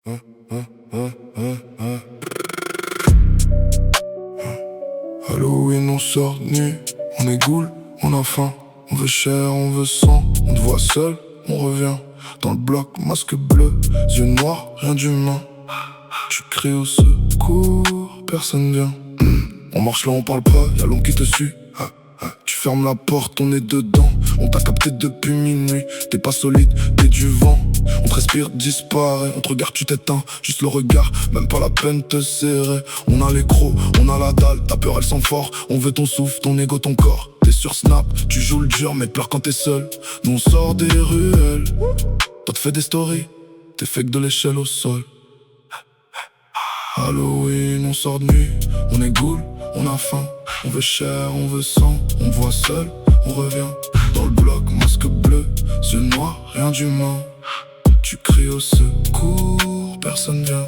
Hein, hein, hein, hein, hein. Halloween, on sort de nuit, on est goule, on a faim, on veut chair, on veut sang, on te voit seul, on revient. Dans le bloc, masque bleu, yeux noirs, rien d'humain. Tu cries au secours, personne vient. On marche là, on parle pas, y'a l'ombre qui te suit. Tu fermes la porte, on est dedans. On t'a capté depuis minuit. T'es pas solide, t'es du vent. On te respire, disparaît. On te regarde, tu t'éteins. Juste le regard, même pas la peine te serrer. On a les crocs, on a la dalle. Ta peur, elle sent fort. On veut ton souffle, ton ego, ton corps. T'es sur Snap, tu joues le dur, mais pleure quand t'es seul. Nous on sort des ruelles. Toi te fais des stories. T'es fake de l'échelle au sol. Halloween, on sort de nuit. On est goule, on a faim. On veut chair, on veut sang, on te voit seul, on revient. Dans le bloc, masque bleu, yeux noirs, rien d'humain. Tu cries au secours, personne vient.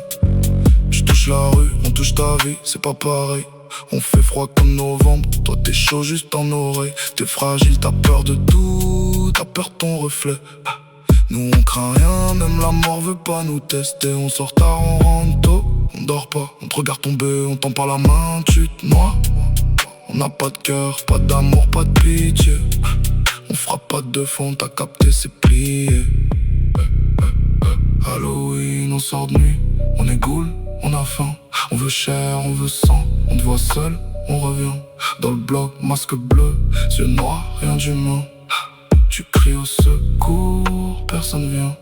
Tu touches la rue, on touche ta vie, c'est pas pareil. On fait froid comme novembre, toi t'es chaud juste en oreille. T'es fragile, t'as peur de tout, t'as peur de ton reflet. Nous on craint rien, même la mort veut pas nous tester. On sort tard, on rentre tôt, on dort pas. On te regarde tomber, on tend par la main, tu te noies. On n'a pas de cœur, pas d'amour, pas de pitié. On frappe pas de fond, t'as capté, c'est plié. Halloween, on sort de nuit. On est goule, on a faim. On veut chair, on veut sang. On te voit seul, on revient. Dans le bloc, masque bleu, yeux noirs, rien d'humain. Tu cries au secours, personne vient.